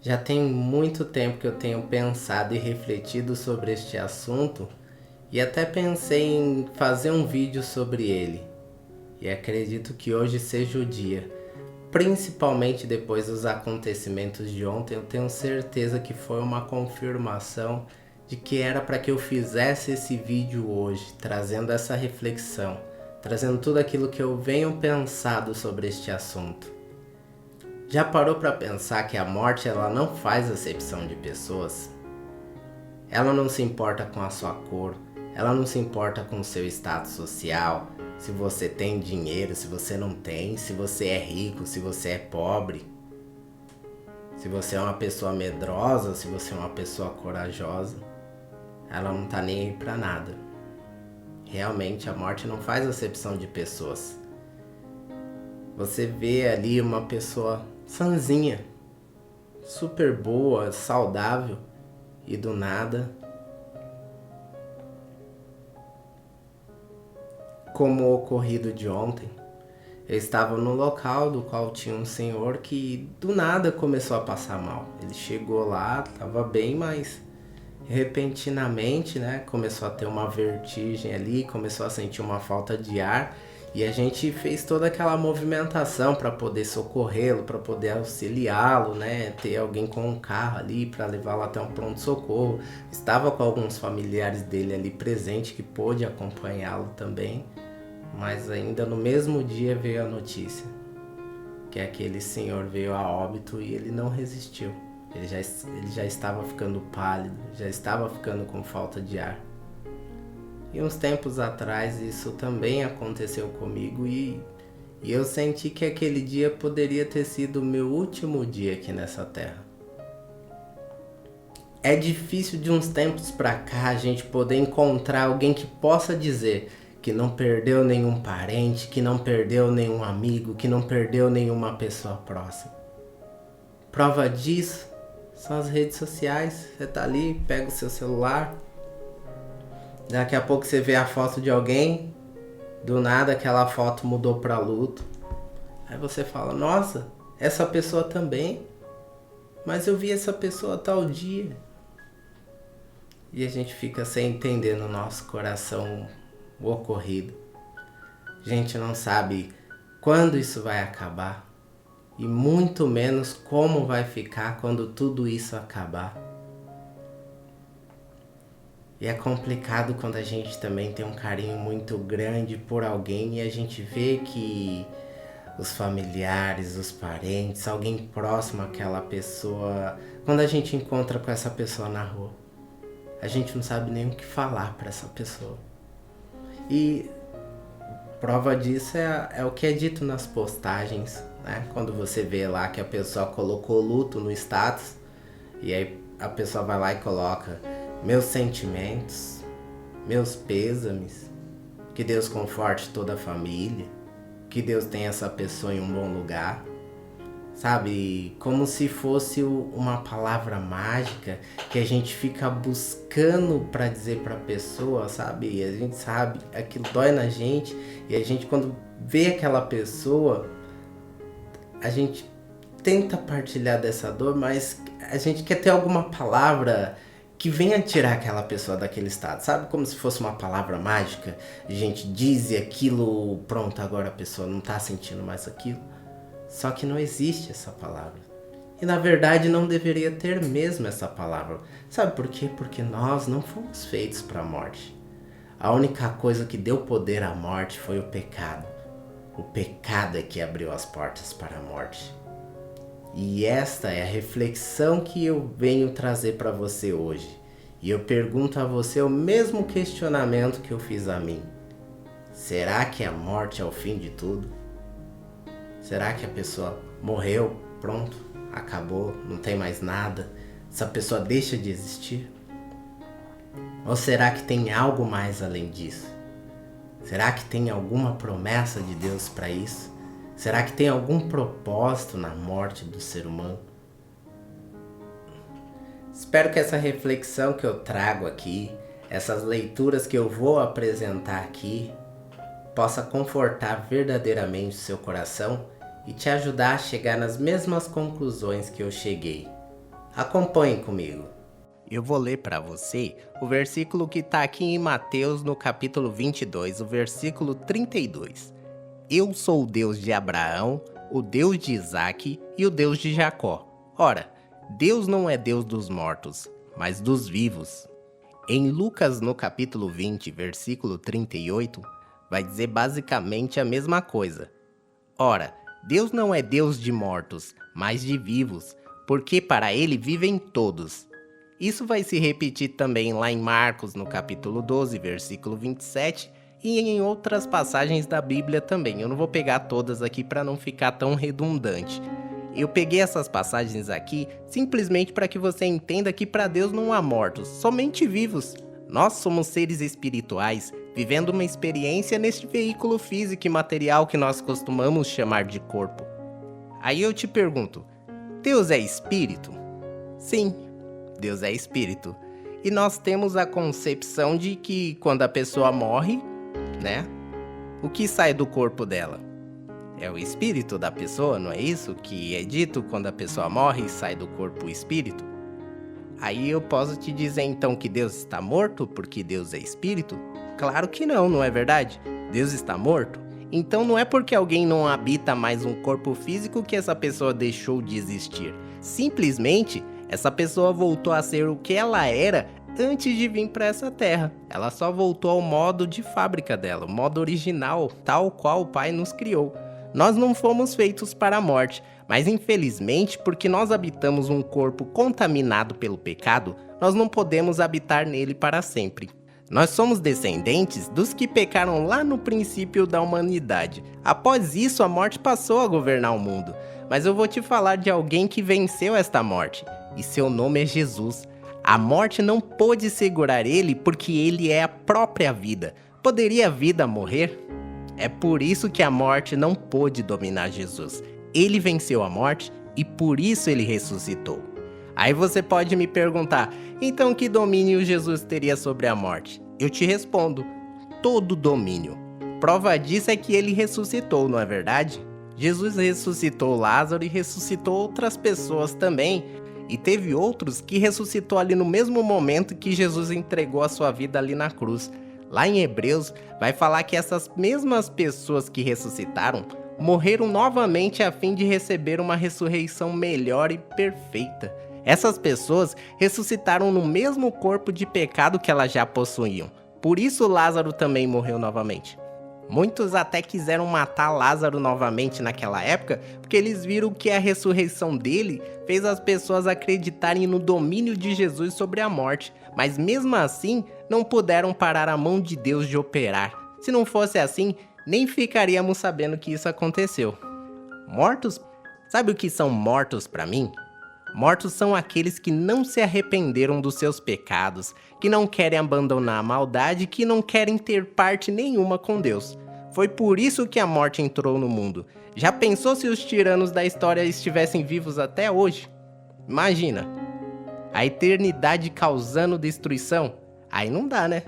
Já tem muito tempo que eu tenho pensado e refletido sobre este assunto e até pensei em fazer um vídeo sobre ele. E acredito que hoje seja o dia. Principalmente depois dos acontecimentos de ontem, eu tenho certeza que foi uma confirmação de que era para que eu fizesse esse vídeo hoje, trazendo essa reflexão, trazendo tudo aquilo que eu venho pensado sobre este assunto. Já parou para pensar que a morte ela não faz acepção de pessoas? Ela não se importa com a sua cor, ela não se importa com o seu status social, se você tem dinheiro, se você não tem, se você é rico, se você é pobre, se você é uma pessoa medrosa, se você é uma pessoa corajosa. Ela não tá nem aí pra nada. Realmente a morte não faz acepção de pessoas. Você vê ali uma pessoa sanzinha, super boa, saudável, e do nada, como o ocorrido de ontem, eu estava no local do qual tinha um senhor que do nada começou a passar mal. Ele chegou lá, estava bem, mas repentinamente, né, começou a ter uma vertigem ali, começou a sentir uma falta de ar. E a gente fez toda aquela movimentação para poder socorrê-lo, para poder auxiliá-lo, né? Ter alguém com um carro ali para levá-lo até um pronto-socorro. Estava com alguns familiares dele ali presente que pôde acompanhá-lo também. Mas ainda no mesmo dia veio a notícia que aquele senhor veio a óbito e ele não resistiu. Ele já estava ficando pálido, já estava ficando com falta de ar. E uns tempos atrás isso também aconteceu comigo e eu senti que aquele dia poderia ter sido o meu último dia aqui nessa terra. É difícil de uns tempos pra cá a gente poder encontrar alguém que possa dizer que não perdeu nenhum parente, que não perdeu nenhum amigo, que não perdeu nenhuma pessoa próxima. Prova disso são as redes sociais. Você tá ali, pega o seu celular, daqui a pouco você vê a foto de alguém, do nada aquela foto mudou pra luto. Aí você fala, nossa, essa pessoa também, mas eu vi essa pessoa tal dia. E a gente fica sem entender no nosso coração o ocorrido. A gente não sabe quando isso vai acabar e muito menos como vai ficar quando tudo isso acabar. E é complicado quando a gente também tem um carinho muito grande por alguém e a gente vê que os familiares, os parentes, alguém próximo àquela pessoa, quando a gente encontra com essa pessoa na rua, a gente não sabe nem o que falar para essa pessoa. E prova disso é o que é dito nas postagens, né? Quando você vê lá que a pessoa colocou luto no status e aí a pessoa vai lá e coloca meus sentimentos, meus pêsames, que Deus conforte toda a família, que Deus tenha essa pessoa em um bom lugar, sabe? Como se fosse uma palavra mágica que a gente fica buscando para dizer para a pessoa, sabe? E a gente sabe, aquilo dói na gente e a gente quando vê aquela pessoa, a gente tenta partilhar dessa dor, mas a gente quer ter alguma palavra que venha tirar aquela pessoa daquele estado, sabe? Como se fosse uma palavra mágica. A gente diz e aquilo, pronto, agora a pessoa não tá sentindo mais aquilo. Só que não existe essa palavra. E na verdade não deveria ter mesmo essa palavra. Sabe por quê? Porque nós não fomos feitos para a morte. A única coisa que deu poder à morte foi o pecado. O pecado é que abriu as portas para a morte. E esta é a reflexão que eu venho trazer para você hoje. E eu pergunto a você o mesmo questionamento que eu fiz a mim. Será que a morte é o fim de tudo? Será que a pessoa morreu, pronto, acabou, não tem mais nada? Essa pessoa deixa de existir? Ou será que tem algo mais além disso? Será que tem alguma promessa de Deus para isso? Será que tem algum propósito na morte do ser humano? Espero que essa reflexão que eu trago aqui, essas leituras que eu vou apresentar aqui, possa confortar verdadeiramente o seu coração e te ajudar a chegar nas mesmas conclusões que eu cheguei. Acompanhe comigo. Eu vou ler para você o versículo que está aqui em Mateus, no capítulo 22, o versículo 32. Eu sou o Deus de Abraão, o Deus de Isaque e o Deus de Jacó. Ora, Deus não é Deus dos mortos, mas dos vivos. Em Lucas, no capítulo 20, versículo 38, vai dizer basicamente a mesma coisa. Ora, Deus não é Deus de mortos, mas de vivos, porque para ele vivem todos. Isso vai se repetir também lá em Marcos, no capítulo 12, versículo 27, e em outras passagens da Bíblia também. Eu não vou pegar todas aqui para não ficar tão redundante. Eu peguei essas passagens aqui simplesmente para que você entenda que para Deus não há mortos, somente vivos. Nós somos seres espirituais, vivendo uma experiência neste veículo físico e material que nós costumamos chamar de corpo. Aí eu te pergunto, Deus é espírito? Sim, Deus é espírito. E nós temos a concepção de que quando a pessoa morre, né? O que sai do corpo dela? É o espírito da pessoa, não é isso que é dito quando a pessoa morre e sai do corpo o espírito? Aí eu posso te dizer então que Deus está morto porque Deus é espírito? Claro que não, não é verdade? Deus está morto? Então não é porque alguém não habita mais um corpo físico que essa pessoa deixou de existir. Simplesmente, essa pessoa voltou a ser o que ela era antes de vir para essa terra. Ela só voltou ao modo de fábrica dela, o modo original, tal qual o Pai nos criou. Nós não fomos feitos para a morte, mas infelizmente, porque nós habitamos um corpo contaminado pelo pecado, nós não podemos habitar nele para sempre. Nós somos descendentes dos que pecaram lá no princípio da humanidade. Após isso, a morte passou a governar o mundo. Mas eu vou te falar de alguém que venceu esta morte, e seu nome é Jesus. A morte não pôde segurar ele porque ele é a própria vida. Poderia a vida morrer? É por isso que a morte não pôde dominar Jesus. Ele venceu a morte e por isso ele ressuscitou. Aí você pode me perguntar, então que domínio Jesus teria sobre a morte? Eu te respondo, todo domínio. Prova disso é que ele ressuscitou, não é verdade? Jesus ressuscitou Lázaro e ressuscitou outras pessoas também. E teve outros que ressuscitou ali no mesmo momento que Jesus entregou a sua vida ali na cruz. Lá em Hebreus, vai falar que essas mesmas pessoas que ressuscitaram morreram novamente a fim de receber uma ressurreição melhor e perfeita. Essas pessoas ressuscitaram no mesmo corpo de pecado que elas já possuíam. Por isso Lázaro também morreu novamente. Muitos até quiseram matar Lázaro novamente naquela época, porque eles viram que a ressurreição dele fez as pessoas acreditarem no domínio de Jesus sobre a morte. Mas mesmo assim, não puderam parar a mão de Deus de operar. Se não fosse assim, nem ficaríamos sabendo que isso aconteceu. Mortos? Sabe o que são mortos para mim? Mortos são aqueles que não se arrependeram dos seus pecados, que não querem abandonar a maldade, que não querem ter parte nenhuma com Deus. Foi por isso que a morte entrou no mundo. Já pensou se os tiranos da história estivessem vivos até hoje? Imagina, a eternidade causando destruição? Aí não dá, né?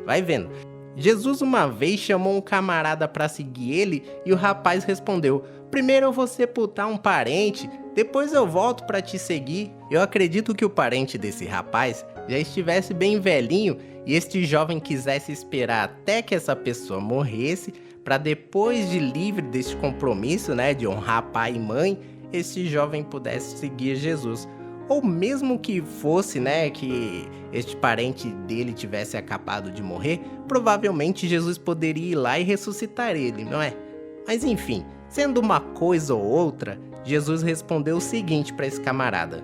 Vai vendo. Jesus uma vez chamou um camarada para seguir ele e o rapaz respondeu: primeiro eu vou sepultar um parente, depois eu volto para te seguir. Eu acredito que o parente desse rapaz já estivesse bem velhinho e este jovem quisesse esperar até que essa pessoa morresse para depois de livre deste compromisso, né, de honrar pai e mãe, esse jovem pudesse seguir Jesus. Ou mesmo que fosse, né, que este parente dele tivesse acabado de morrer, provavelmente Jesus poderia ir lá e ressuscitar ele, não é? Mas enfim, sendo uma coisa ou outra, Jesus respondeu o seguinte para esse camarada: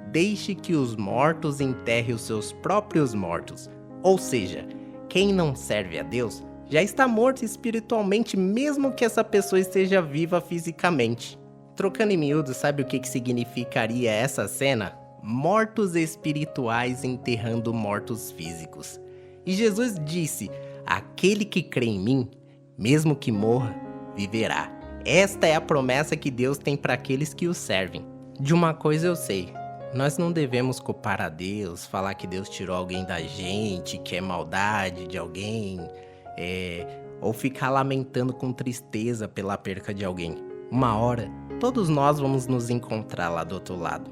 deixe que os mortos enterrem os seus próprios mortos. Ou seja, quem não serve a Deus já está morto espiritualmente, mesmo que essa pessoa esteja viva fisicamente. Trocando em miúdos, sabe o que significaria essa cena? Mortos espirituais enterrando mortos físicos. E Jesus disse: aquele que crê em mim, mesmo que morra, viverá. Esta é a promessa que Deus tem para aqueles que o servem. De uma coisa eu sei, nós não devemos culpar a Deus, falar que Deus tirou alguém da gente, que é maldade de alguém, ou ficar lamentando com tristeza pela perca de alguém. Uma hora, todos nós vamos nos encontrar lá do outro lado.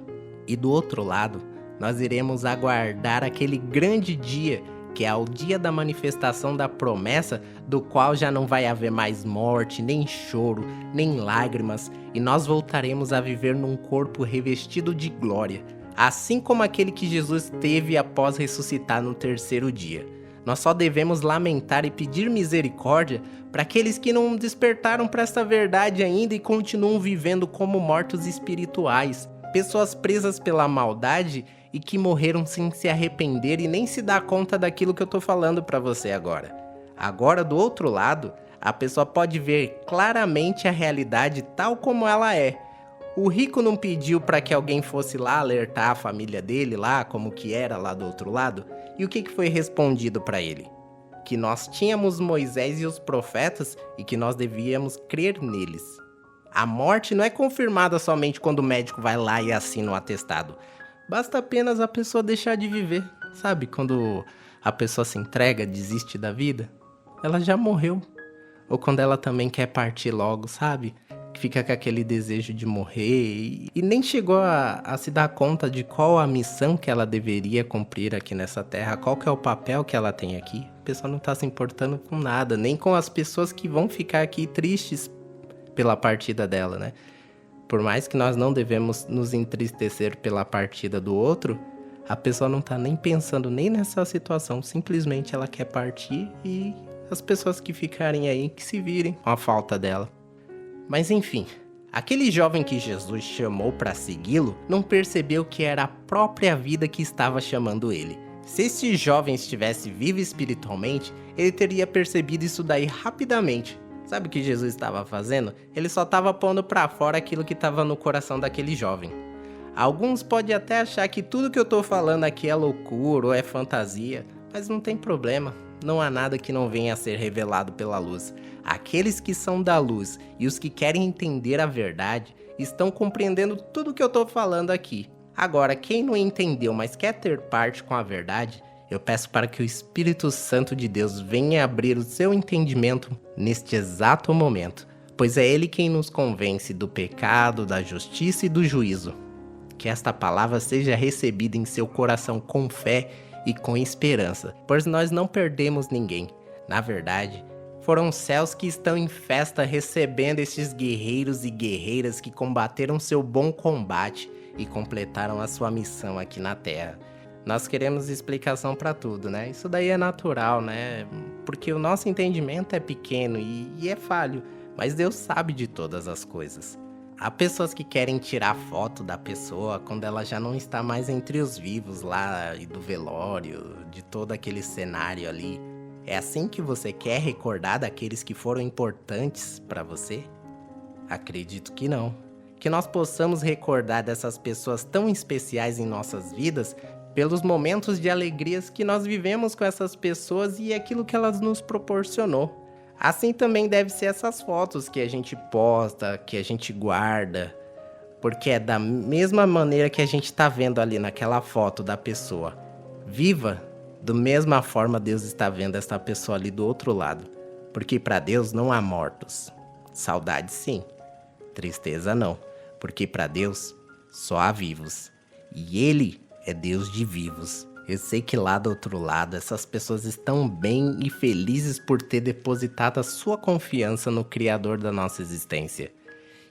E do outro lado, nós iremos aguardar aquele grande dia, que é o dia da manifestação da promessa, do qual já não vai haver mais morte, nem choro, nem lágrimas, e nós voltaremos a viver num corpo revestido de glória, assim como aquele que Jesus teve após ressuscitar no terceiro dia. Nós só devemos lamentar e pedir misericórdia para aqueles que não despertaram para esta verdade ainda e continuam vivendo como mortos espirituais, pessoas presas pela maldade e que morreram sem se arrepender e nem se dar conta daquilo que eu tô falando para você agora. Agora, do outro lado, a pessoa pode ver claramente a realidade tal como ela é. O rico não pediu para que alguém fosse lá alertar a família dele lá, como que era lá do outro lado, e o que foi respondido para ele? Que nós tínhamos Moisés e os profetas e que nós devíamos crer neles. A morte não é confirmada somente quando o médico vai lá e assina o atestado. Basta apenas a pessoa deixar de viver, sabe? Quando a pessoa se entrega, desiste da vida, ela já morreu. Ou quando ela também quer partir logo, sabe? Fica com aquele desejo de morrer e nem chegou a se dar conta de qual a missão que ela deveria cumprir aqui nessa terra, qual que é o papel que ela tem aqui. A pessoa não tá se importando com nada, nem com as pessoas que vão ficar aqui tristes pela partida dela, né? Por mais que nós não devemos nos entristecer pela partida do outro, a pessoa não tá nem pensando nem nessa situação, simplesmente ela quer partir e as pessoas que ficarem aí que se virem com a falta dela. Mas enfim, aquele jovem que Jesus chamou para segui-lo não percebeu que era a própria vida que estava chamando ele. Se esse jovem estivesse vivo espiritualmente, ele teria percebido isso daí rapidamente. Sabe o que Jesus estava fazendo? Ele só estava pondo para fora aquilo que estava no coração daquele jovem. Alguns podem até achar que tudo que eu estou falando aqui é loucura ou é fantasia, mas não tem problema. Não há nada que não venha a ser revelado pela luz. Aqueles que são da luz e os que querem entender a verdade estão compreendendo tudo que eu estou falando aqui. Agora, quem não entendeu, mas quer ter parte com a verdade, eu peço para que o Espírito Santo de Deus venha abrir o seu entendimento neste exato momento, pois é Ele quem nos convence do pecado, da justiça e do juízo. Que esta palavra seja recebida em seu coração com fé e com esperança, pois nós não perdemos ninguém. Na verdade, foram os céus que estão em festa recebendo estes guerreiros e guerreiras que combateram seu bom combate e completaram a sua missão aqui na Terra. Nós queremos explicação para tudo, né? Isso daí é natural, né? Porque o nosso entendimento é pequeno e é falho, mas Deus sabe de todas as coisas. Há pessoas que querem tirar foto da pessoa quando ela já não está mais entre os vivos lá e do velório, de todo aquele cenário ali. É assim que você quer recordar daqueles que foram importantes para você? Acredito que não. Que nós possamos recordar dessas pessoas tão especiais em nossas vidas pelos momentos de alegrias que nós vivemos com essas pessoas e aquilo que elas nos proporcionou. Assim também deve ser essas fotos que a gente posta, que a gente guarda, porque é da mesma maneira que a gente está vendo ali naquela foto da pessoa viva, da mesma forma Deus está vendo essa pessoa ali do outro lado, porque para Deus não há mortos. Saudade sim, tristeza não, porque para Deus só há vivos, e Ele é Deus de vivos. Eu sei que lá do outro lado essas pessoas estão bem e felizes por ter depositado a sua confiança no Criador da nossa existência.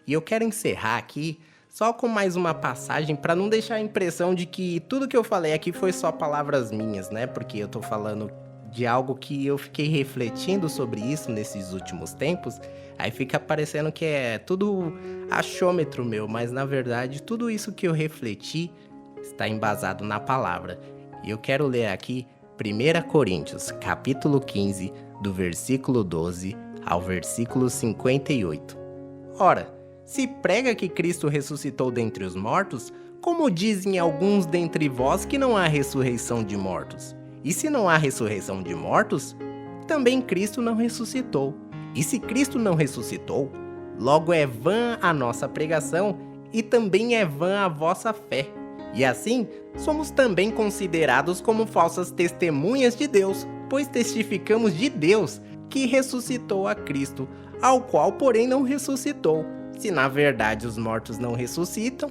E eu quero encerrar aqui só com mais uma passagem para não deixar a impressão de que tudo que eu falei aqui foi só palavras minhas, né? Porque eu tô falando de algo que eu fiquei refletindo sobre isso nesses últimos tempos, aí fica parecendo que é tudo achômetro meu, mas na verdade tudo isso que eu refleti está embasado na palavra. E eu quero ler aqui 1 Coríntios, capítulo 15, do versículo 12 ao versículo 58. Ora, se prega que Cristo ressuscitou dentre os mortos, como dizem alguns dentre vós que não há ressurreição de mortos? E se não há ressurreição de mortos, também Cristo não ressuscitou. E se Cristo não ressuscitou, logo é vã a nossa pregação e também é vã a vossa fé. E assim, somos também considerados como falsas testemunhas de Deus, pois testificamos de Deus que ressuscitou a Cristo, ao qual, porém, não ressuscitou. Se na verdade os mortos não ressuscitam,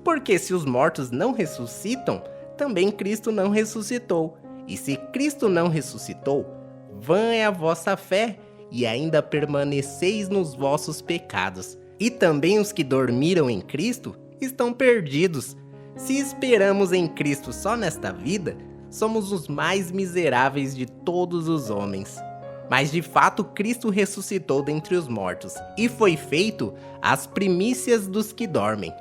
Porque se os mortos não ressuscitam, também Cristo não ressuscitou. E se Cristo não ressuscitou, vã é a vossa fé, e ainda permaneceis nos vossos pecados. E também os que dormiram em Cristo estão perdidos. Se esperamos em Cristo só nesta vida, somos os mais miseráveis de todos os homens. Mas de fato Cristo ressuscitou dentre os mortos, e foi feito as primícias dos que dormem.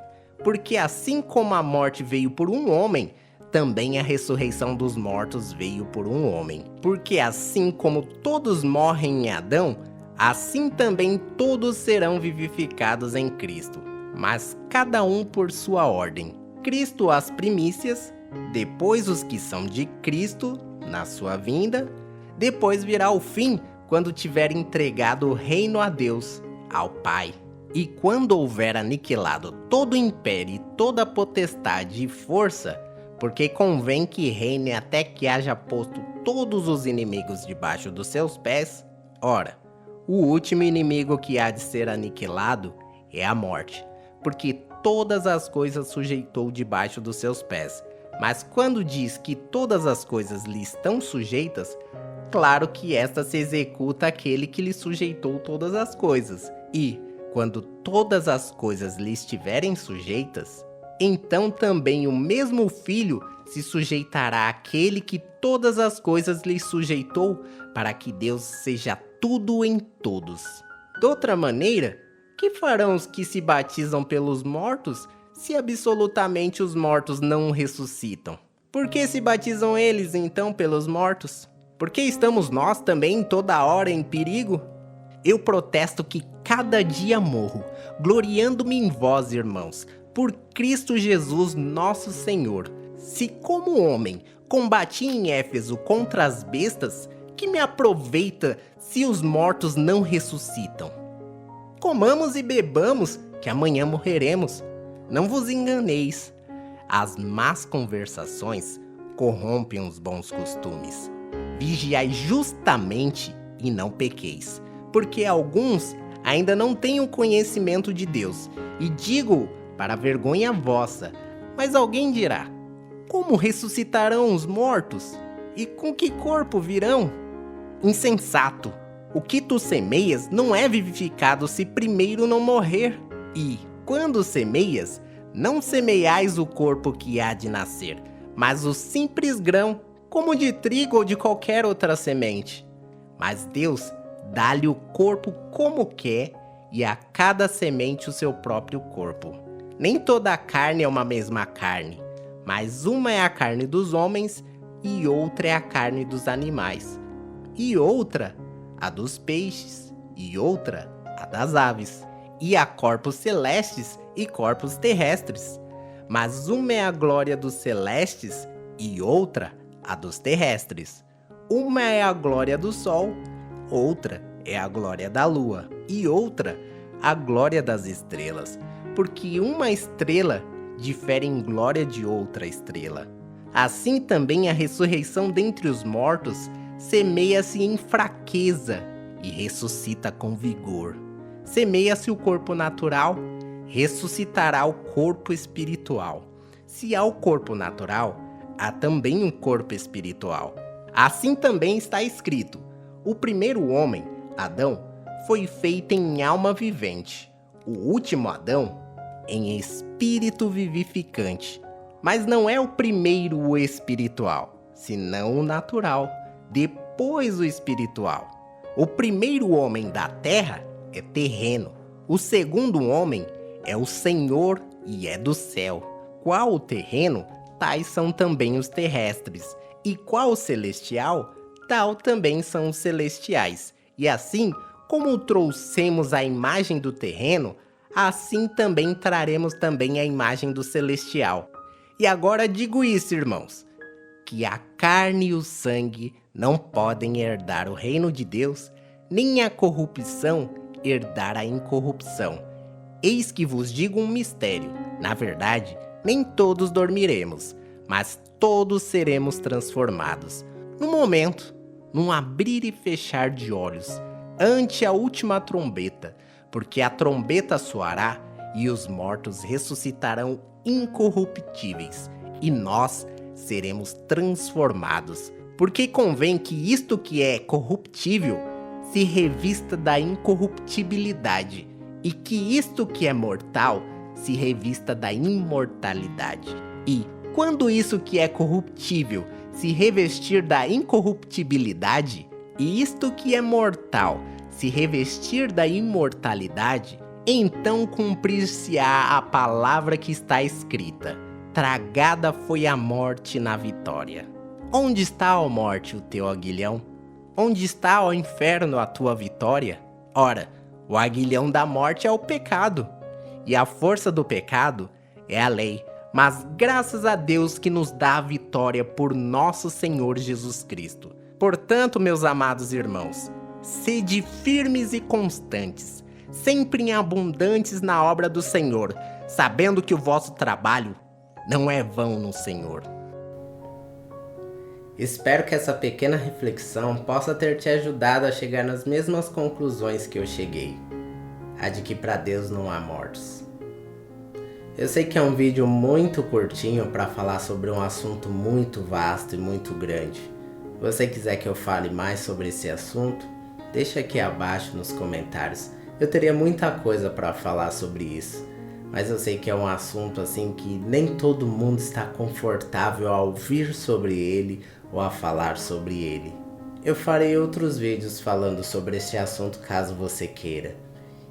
Porque assim como a morte veio por um homem, também a ressurreição dos mortos veio por um homem. Porque assim como todos morrem em Adão, assim também todos serão vivificados em Cristo. Mas cada um por sua ordem. Cristo as primícias, depois os que são de Cristo na sua vinda, depois virá o fim, quando tiver entregado o reino a Deus, ao Pai. E quando houver aniquilado todo o império e toda potestade e força, porque convém que reine até que haja posto todos os inimigos debaixo dos seus pés, ora, o último inimigo que há de ser aniquilado é a morte, porque todas as coisas sujeitou debaixo dos seus pés. Mas quando diz que todas as coisas lhe estão sujeitas, claro que esta se executa aquele que lhe sujeitou todas as coisas. E, quando todas as coisas lhe estiverem sujeitas, então também o mesmo Filho se sujeitará àquele que todas as coisas lhe sujeitou, para que Deus seja tudo em todos. De outra maneira, que farão os que se batizam pelos mortos, se absolutamente os mortos não ressuscitam? Por que se batizam eles, então, pelos mortos? Por que estamos nós também toda hora em perigo? Eu protesto que cada dia morro, gloriando-me em vós, irmãos, por Cristo Jesus nosso Senhor. Se como homem combati em Éfeso contra as bestas, que me aproveita se os mortos não ressuscitam? Comamos e bebamos, que amanhã morreremos. Não vos enganeis. As más conversações corrompem os bons costumes. Vigiai justamente e não pequeis, porque alguns ainda não têm o conhecimento de Deus. E digo para vergonha vossa. Mas alguém dirá: como ressuscitarão os mortos? E com que corpo virão? Insensato! O que tu semeias não é vivificado se primeiro não morrer. E, quando semeias, não semeiais o corpo que há de nascer, mas o simples grão, como de trigo ou de qualquer outra semente. Mas Deus dá-lhe o corpo como quer, e a cada semente o seu próprio corpo. Nem toda a carne é uma mesma carne, mas uma é a carne dos homens, e outra é a carne dos animais, e outra a dos peixes, e outra a das aves, e há corpos celestes e corpos terrestres. Mas uma é a glória dos celestes, e outra a dos terrestres. Uma é a glória do sol, outra é a glória da lua, e outra a glória das estrelas, porque uma estrela difere em glória de outra estrela. Assim também a ressurreição dentre os mortos semeia-se em fraqueza e ressuscita com vigor. Semeia-se o corpo natural, ressuscitará o corpo espiritual. Se há o corpo natural, há também um corpo espiritual. Assim também está escrito: o primeiro homem, Adão, foi feito em alma vivente. O último Adão, em espírito vivificante. Mas não é o primeiro o espiritual, senão o natural, depois o espiritual. O primeiro homem da terra é terreno, o segundo homem é o Senhor e é do céu. Qual o terreno, tais são também os terrestres, e qual o celestial, tal também são os celestiais. E assim, como trouxemos a imagem do terreno, assim também traremos também a imagem do celestial. E agora digo isso, irmãos, que a carne e o sangue não podem herdar o reino de Deus, nem a corrupção herdar a incorrupção. Eis que vos digo um mistério: na verdade, nem todos dormiremos, mas todos seremos transformados. No momento, num abrir e fechar de olhos, ante a última trombeta, porque a trombeta soará e os mortos ressuscitarão incorruptíveis, e nós seremos transformados. Porque convém que isto que é corruptível se revista da incorruptibilidade, e que isto que é mortal se revista da imortalidade. E, quando isso que é corruptível se revestir da incorruptibilidade, e isto que é mortal se revestir da imortalidade, então cumprir-se-á a palavra que está escrita: tragada foi a morte na vitória. Onde está, ó morte, o teu aguilhão? Onde está, ó inferno, a tua vitória? Ora, o aguilhão da morte é o pecado, e a força do pecado é a lei. Mas graças a Deus que nos dá a vitória por nosso Senhor Jesus Cristo. Portanto, meus amados irmãos, sede firmes e constantes, sempre abundantes na obra do Senhor, sabendo que o vosso trabalho não é vão no Senhor. Espero que essa pequena reflexão possa ter te ajudado a chegar nas mesmas conclusões que eu cheguei. A de que para Deus não há mortos. Eu sei que é um vídeo muito curtinho para falar sobre um assunto muito vasto e muito grande. Se você quiser que eu fale mais sobre esse assunto, deixa aqui abaixo nos comentários. Eu teria muita coisa para falar sobre isso, mas eu sei que é um assunto assim que nem todo mundo está confortável a ouvir sobre ele ou a falar sobre ele. Eu farei outros vídeos falando sobre este assunto caso você queira.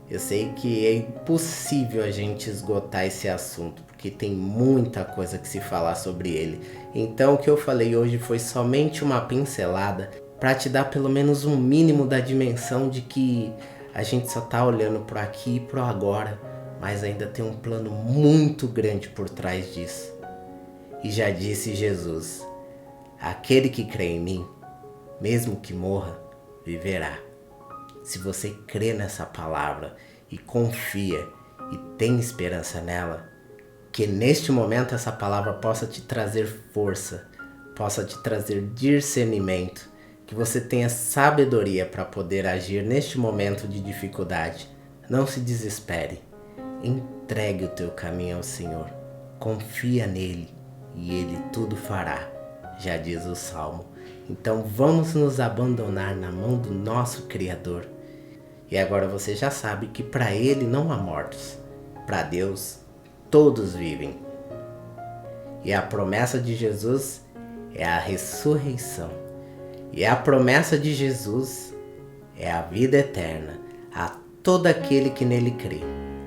Eu sei que é impossível a gente esgotar esse assunto, porque tem muita coisa que se falar sobre ele. Então o que eu falei hoje foi somente uma pincelada para te dar pelo menos um mínimo da dimensão de que a gente só tá olhando por aqui e por agora, mas ainda tem um plano muito grande por trás disso. E já disse Jesus: aquele que crê em mim, mesmo que morra, viverá. Se você crê nessa palavra e confia e tem esperança nela, que neste momento essa palavra possa te trazer força, possa te trazer discernimento, que você tenha sabedoria para poder agir neste momento de dificuldade. Não se desespere, entregue o teu caminho ao Senhor, confia nele e ele tudo fará, já diz o Salmo. Então vamos nos abandonar na mão do nosso Criador. E agora você já sabe que para ele não há mortos. Para Deus, todos vivem. E a promessa de Jesus é a ressurreição. E a promessa de Jesus é a vida eterna a todo aquele que nele crê.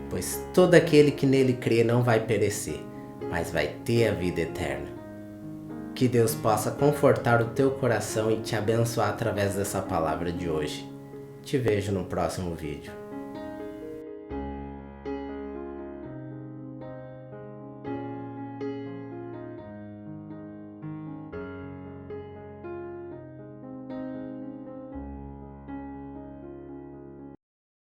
Pois todo aquele que nele crê não vai perecer, mas vai ter a vida eterna. Que Deus possa confortar o teu coração e te abençoar através dessa palavra de hoje. Te vejo no próximo vídeo.